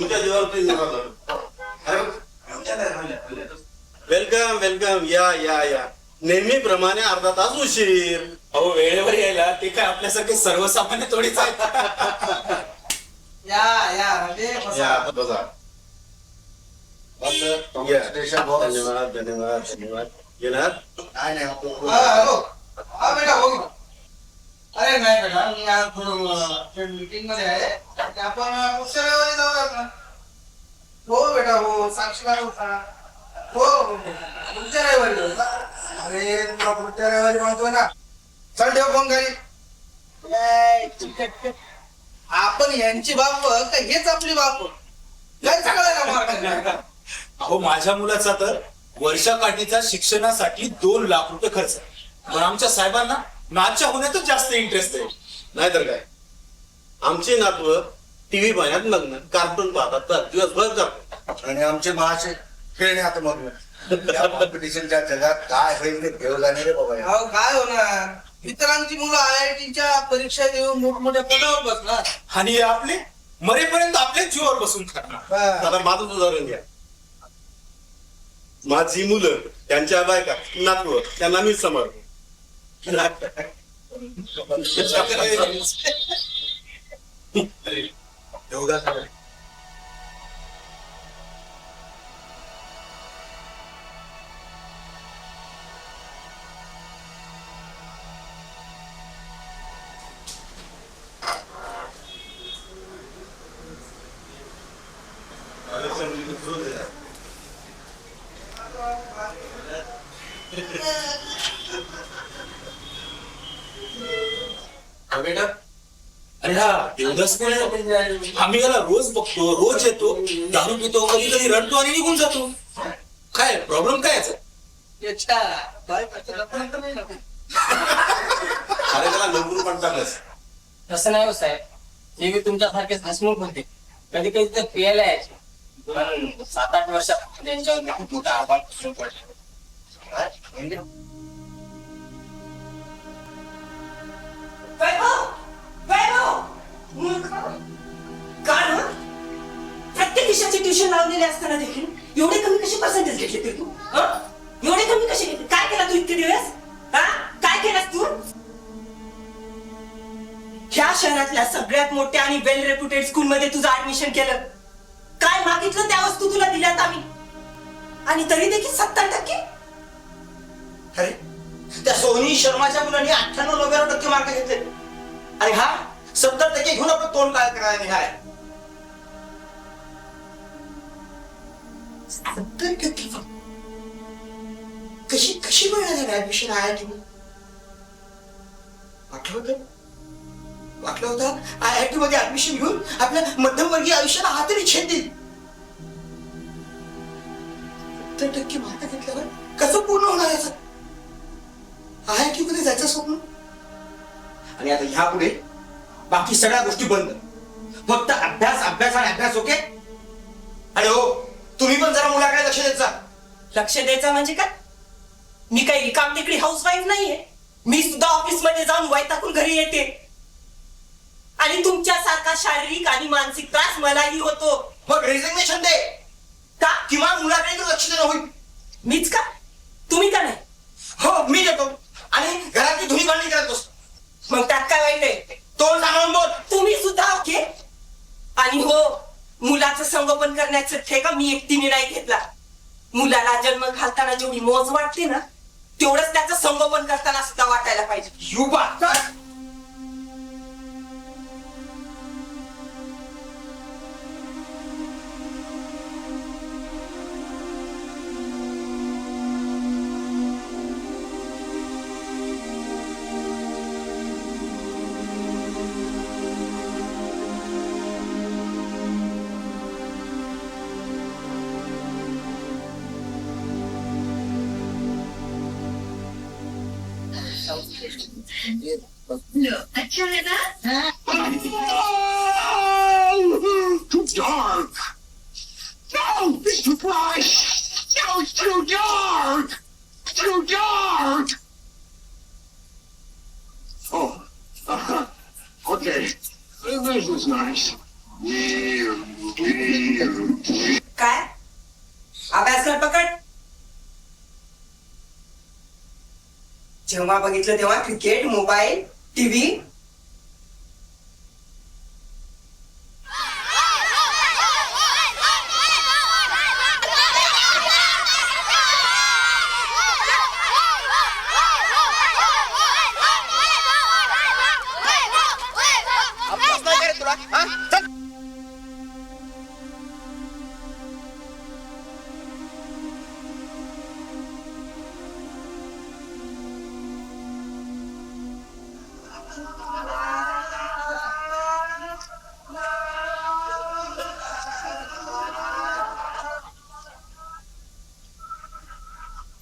तुमच्या जीवावरती welcome welcome, या या या. नेहमीप्रमाणे अर्धा तास उशीर. अहो वेळेवर यायला ते काय आपल्यासारखे सर्वसामान्य थोडीच आहेत. या या या बसा. धन्यवाद धन्यवाद धन्यवाद. येणार हॅलो हा बेटा हो. अरे नाही बेटा मी आज थोडं मीटिंग मध्ये आहे. आपण पुढच्या रविवारी जाऊया का? हो बेटा हो. साक्षीदार होता. हो पुढच्या रविवारी जाऊ का? अरे तुला पुढच्या रविवारी म्हणतोय ना. चल ठेव फोन घरी. आपण यांची बाप का हेच आपली बाप? काय चांगला ना मार्ग. अहो माझ्या मुलाचा तर वर्षाकाठीच्या शिक्षणासाठी 2 लाख रुपये खर्च आहे. पण आमच्या साहेबांना नाच्या होण्यातच जास्त इंटरेस्ट आहे. नाहीतर काय, आमची नातवं टीव्ही पाहण्यात लग्न कार्टून पाहतात तर दिवसभर करतात. आणि आमचे महाशय खेळण्यात मग कॉम्पिटिशनच्या जगात काय होईल ते घेऊ जाणे रे बाबा. अहो काय होणार, मित्रांची मुलं IIT परीक्षा देऊन मोठमोठ्या पदावर बसणार. आणि आपले मरेपर्यंत आपल्या जीवावर बसून करणार. आता माझं उदाहरण घ्या. माझी मुलं, त्यांच्या बायका, नातवं त्यांना मीच सांभाळतो. एवढा बेटा अरे हा देवदास कोण आहे? आम्ही याला रोज बघतो, रोज येतो, दारू पितो, कधी कधी रडतो आणि निघून जातो. काय प्रॉब्लेम काय याचा? अरे त्याला नंबर म्हणतातच. तसं नाही हो साहेब. हे मी तुमच्यासारखेच हसमुख होते. कधी कधी तर पियाला यायचे. पण 7-8 वर्षात त्यांच्यावर खूप मोठा आव्हान सुरू पडला. प्रत्येक विषयाची ट्युशन लावलेले असताना देखील एवढे कमी कसे पर्सेंटेज घेतले ते तू? एवढे कमी कसे घेतले? काय केला तू इतके दिवस? काय केलास तू? ह्या शहरातल्या सगळ्यात मोठ्या आणि वेल रेप्युटेड स्कूल मध्ये तुझं ऍडमिशन केलं. काय मागितलं त्या वस्तू तुला दिल्यात आम्ही, आणि तरी देखील 70%. अरे त्या सोनी शर्माच्या मुलांनी 98-99% मार्क घेतले आणि हा 70% घेऊन आपलं तोंड काय करायला निघाय. 70% कशी कशी मिळाली ऍडमिशन IIT मध्ये? वाटलं होतं IIT मध्ये ऍडमिशन घेऊन आपल्या मध्यमवर्गीय आयुष्याला हातरी छेद देईल. 70% मार्क घेतल्यावर कसं पूर्ण होणार याचं? IIT मध्ये जायचं स्वप्न. आणि आता ह्या पुढे बाकी सगळ्या गोष्टी बंद. फक्त अभ्यास अभ्यास आणि अभ्यास. ओके? आणि हो, तुम्ही पण जरा मुलाकडे लक्ष देत जा. लक्ष द्यायचं म्हणजे काय? मी काही रिकाम टेकडी हाऊसवाईफ नाहीये. मी सुद्धा ऑफिस मध्ये जाऊन वैतागून घरी येते, आणि तुमच्यासारखा शारीरिक आणि मानसिक त्रास मलाही होतो. मग रेजिग्नेशन दे, का? किंवा मुलाकडे तर लक्ष देणं होईल. मीच का? तुम्ही का नाही? हो मी देतो, आणि घरातली धुणी भांडी करत असतो. मग त्यात काय वाईट आहे? तोंड सांभाळून बोल. तुम्ही सुद्धा ओके. आणि हो, मुलाचं संगोपन करण्याचं ठेका मी एकटीने नाही घेतला. मुलाला जन्म घालताना जेवढी मौज वाटते ना, तेवढंच त्याचं संगोपन करताना सुद्धा वाटायला पाहिजे. युबा No, अच्छा है ना? Too dark! No! It's too bright! No, it's too dark! Too dark! Oh, okay. This was nice. काय अभ्यास कर पकड. जेव्हा बघितलं तेव्हा क्रिकेट, मोबाईल, टीव्ही.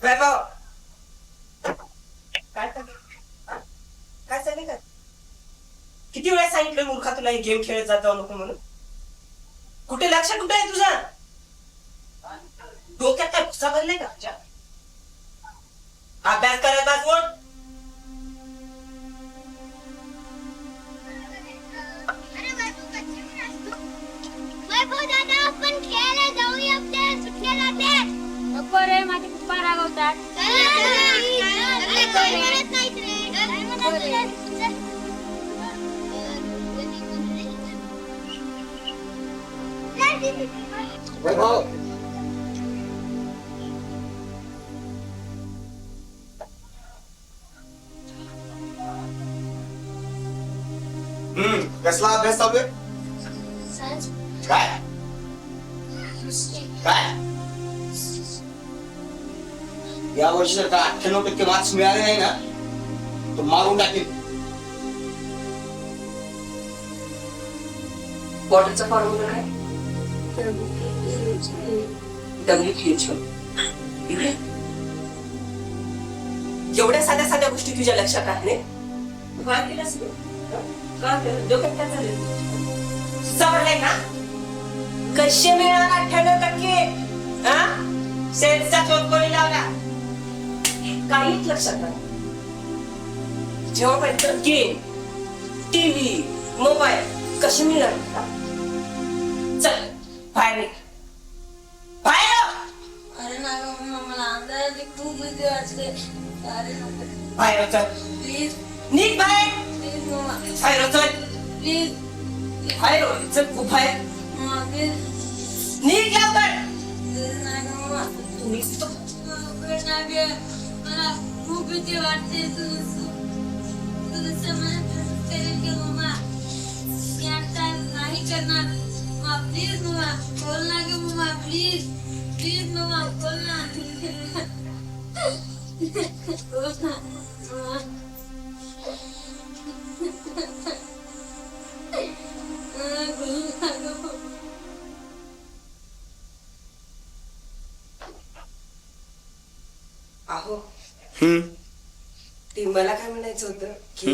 वैभव काय चाललंय? काय चाललंय का? किती वेळा सांगितलं मूर्खा तुला हे गेम खेळत जात जाऊ नको म्हणून. कुठे लक्ष कुठे आहे तुझं? डोक्यात काय भुसा भरलाय का तुझ्या? अभ्यास करत वाट. वैभव दादा आपण खेळायला जाऊया आपल्या सुट्ट्या लागल्या. नको रे माझे पप्पा रागवतात. वैभव कसला अभ्यास चालू आहे? काय काय या वर्षी जर का 98% मार्क्स मिळाले नाही ना तर मारून टाकेल. बॉटलचा फॉर्म्युला काय? WQH. एवढ्या साध्या साध्या गोष्टी तुझ्या लक्षात राहत नाही. काय केलं असं? का केलं? डोक्यात काय झालं? समजलंय ना? कसे मिळणार 98%? हा? सेल्सचा शोध कोणी लावला? काहीच लक्षात नाही. जेव्हापर्यंत गेम, टीव्ही, मोबाईल कसे मिळणार? चल बाहेर निघ. बाहेर अरे ना मला अंधाराची खूप भीती वाटते. बाहेर चल. प्लीज निघ बाहेर. प्लीज मम्मा बाहेर चल. प्लीज बाहेर चल. खूप बाहेर मम्मा प्लीज निघ लवकर. प्लीज ना मम्मा निघतो. मला खूप भीती वाटते. तुझं करेल की मम्मा मी आता नाही करणार. मम्मा प्लीज मम्मा बोल ना गे मम्मा प्लीज प्लीज मम्मा बोल ना बोल ना मम्मा. बोल ना गे मम्मा. अहो ते मला काय म्हणायचं होतं की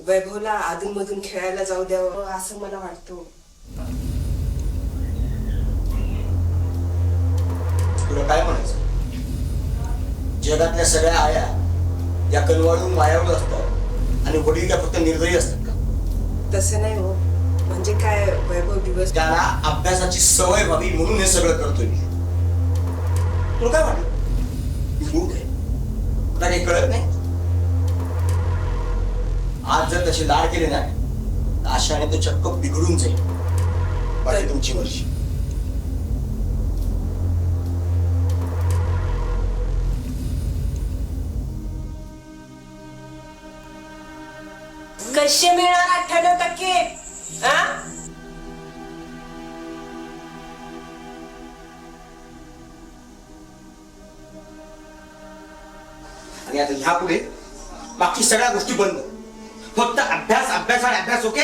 वैभवला अधूनमधून खेळायला जाऊ द्यावं असं मला वाटतं. तुला काय म्हणायचं? जगातल्या सगळ्या आया या कलवाडून मायावर असतात आणि वडील काय फक्त निर्दयी असतात का? तसं नाही हो. म्हणजे काय वैभव दिवस त्याला अभ्यासाची सवय व्हावी म्हणून हे सगळं करतोय मी. तुला काय वाटलं? मूर्ख आहे. तुला काही कळत नाही. आज जर तसे लाड केले ना तर अशाने तो चक्क बिघडून जाईल. बाकी तुमची वर्षी कसे मिळणार 98%? हा? आणि आता ह्या पुढे बाकी सगळ्या गोष्टी बंद. फक्त अभ्यास अभ्यास आणि अभ्यास. ओके?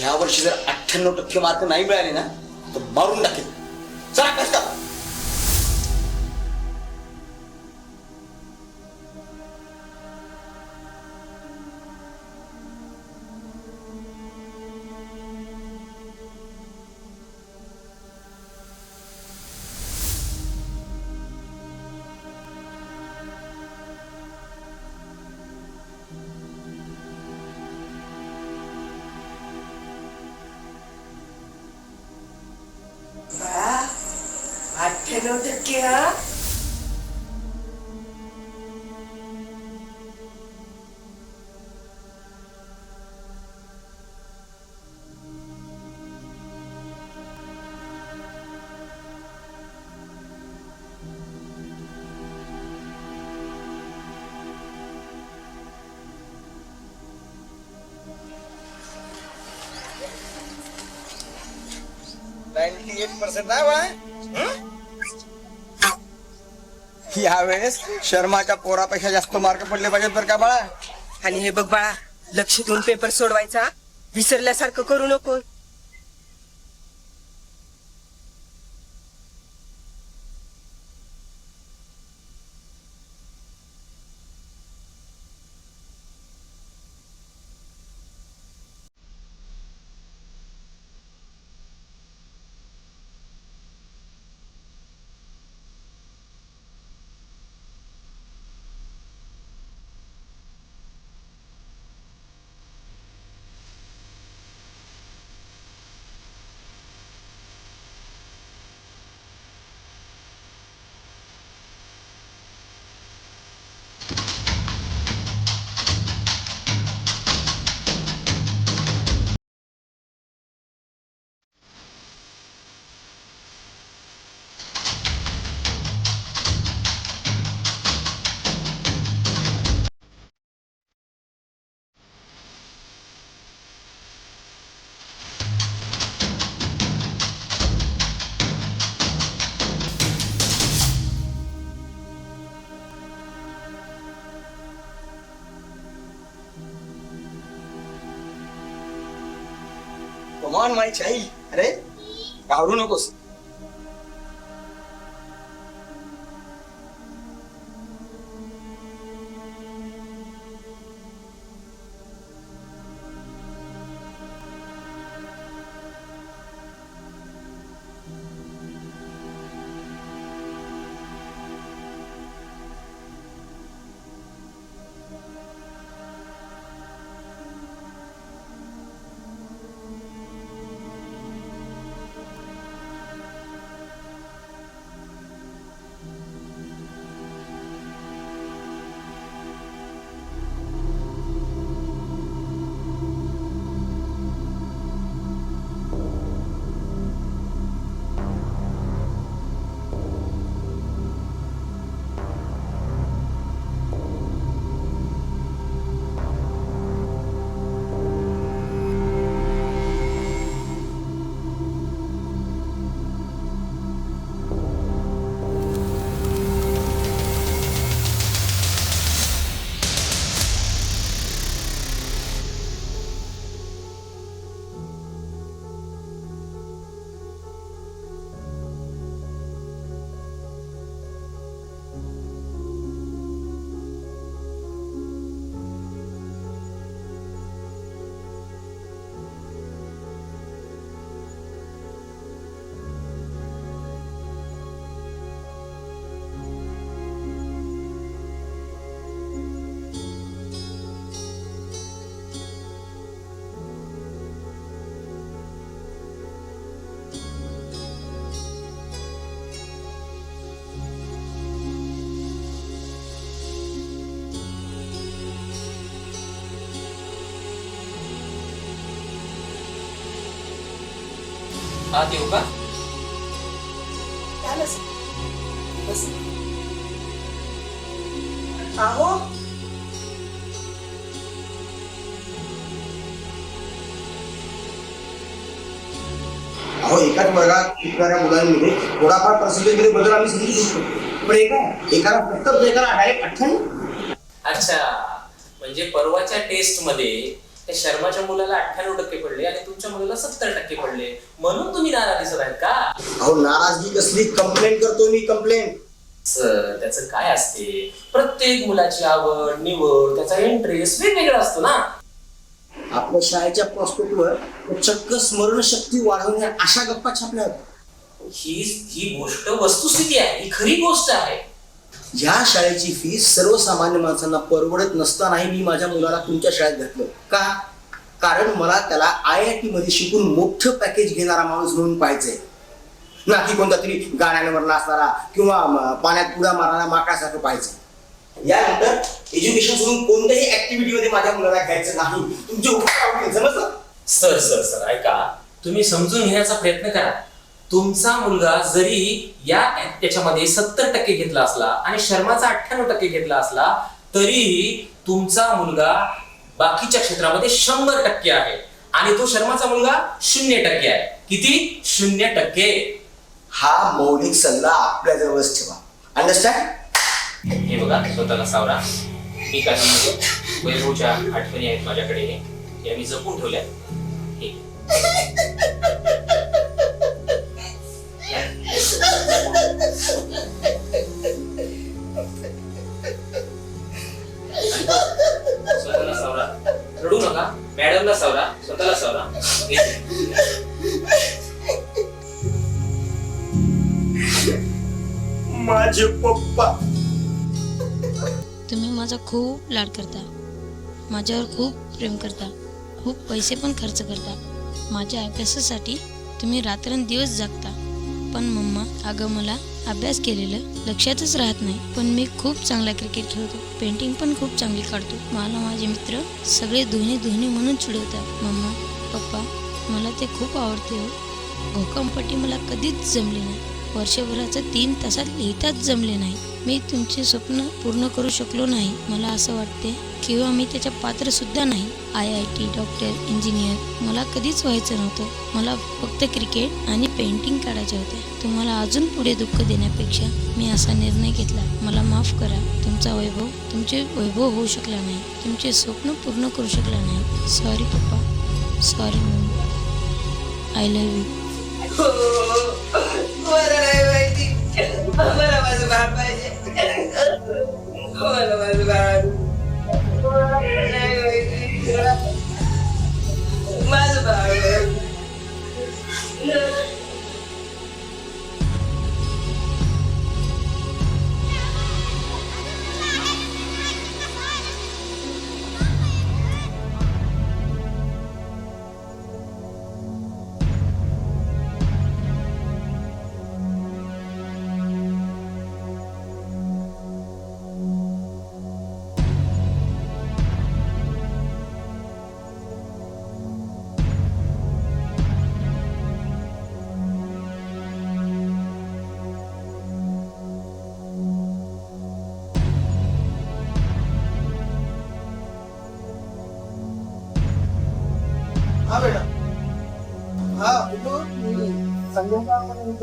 या वर्षी जर 98% मार्क नाही मिळाले ना तर मारून टाकेल. चला अभ्यास करा. 99% हा. यावेळेस शर्माच्या पोरापेक्षा जास्त मार्क पडले पाहिजेत बरं का बाळा. आणि हे बघ बाळा, लक्ष देऊन पेपर सोडवायचा, विसरल्यासारखं करू नको. कमान माय चाइल्ड. अरे घाबरू नकोस. आत येऊ का? अहो अहो एकाच वर्गात शिकणाऱ्या मुलांमध्ये थोडाफार पर्सेंटेजमध्ये बदल आम्ही समजू शकतो, पण एकाला 70 एकाला डायरेक्ट 98. अच्छा, म्हणजे परवाच्या टेस्ट मध्ये त्या शर्माच्या मुलाला 98% पडले आणि तुमच्या मुलाला 70% पडले, म्हणून तुम्ही नाराज दिसत आहेत का? अहो नाराजगी कसली, कंप्लेंट करतो मी, कंप्लेंट. सर त्याचं काय असते, प्रत्येक मुलाची आवड निवड त्याचा इंटरेस्ट वेगवेगळा असतो ना. आपल्या शाळेच्या प्रॉस्पेक्टवर चक्क स्मरणशक्ती वाढवण्या अशा गप्पा छापल्या होत्या. ही गोष्ट वस्तुस्थिती आहे, ही खरी गोष्ट आहे. या शाळेची फीस सर्वसामान्य माणसांना परवडत नसतानाही मी माझ्या मुलाला तुमच्या शाळेत घातलं. का? कारण मला त्याला IIT मध्ये शिकून मोठं पॅकेज घेणारा माणूस म्हणून पाहिजे. ना की कोणता तरी गाड्यांवर नाचणारा किंवा पाण्यात उड्या मारणारा माकडासारखं पाहायचं. यानंतर एज्युकेशन सोडून कोणत्याही ऍक्टिव्हिटीमध्ये माझ्या मुलाला घ्यायचं नाही. तुमचे उपकार आवडतील, समजलं? सर सर सर ऐका, तुम्ही समजून घेण्याचा प्रयत्न करा. तुमचा मुलगा जरी त्याच्यामध्ये 70% घेतला असला आणि शर्माचा 98% घेतला असला तरी तुमचा मुलगा बाकीच्या क्षेत्रामध्ये 100% आहे आणि तो शर्माचा मुलगा 0% आहे. किती? 0%. हा मौलिक सल्ला आपल्याजवळच ठेवा. अंडरस्टँड? हे बघा, स्वतःला सावरा. मी काही वैभवच्या आठवणी आहेत माझ्याकडे, या मी जपून ठेवल्या. हे. स्वतःला सावरा, रडू नका. मॅडमला सावरा, स्वतःला सावरा. माझे पप्पा. तुम्ही माझा खूप लाड करता, माझ्यावर खूप प्रेम करता, खूप पैसे पण खर्च करता. माझ्या अभ्यासासाठी तुम्ही रात्रंदिवस जागता. पण मम्मा, अगं मला अभ्यास केलेलं लक्षातच राहत नाही. पण मी खूप चांगला क्रिकेट खेळतो, पेंटिंग पण खूप चांगली काढतो. मला माझे मित्र सगळे धोनी म्हणून चिडवतात. मम्मा, पप्पा, मला ते खूप आवडते हो. घोकंपट्टी मला कधीच जमली नाही. वर्षभराचं 3 तासात लिहिताच जमले नाही. मी तुमचे स्वप्न पूर्ण करू शकलो नाही. मला असं वाटते किंवा मी त्याच्या पात्र सुद्धा नाही. IIT, डॉक्टर, इंजिनियर मला कधीच व्हायचं नव्हतं. मला फक्त क्रिकेट आणि पेंटिंग काढायचे होते. तुम्हाला अजून पुढे दुःख देण्यापेक्षा मी असा निर्णय घेतला. मला माफ करा. तुमचे वैभव होऊ शकला नाही. तुमचे स्वप्न पूर्ण करू शकला नाही. सॉरी पप्पा, sorry mummy, I love you. मला नाही माहिती. मला माझं बाळ पाहिजे. मला माझं बाळ नाही माहिती. माझं बाळ. हा बेटा. हा संध्याकाळपर्यंत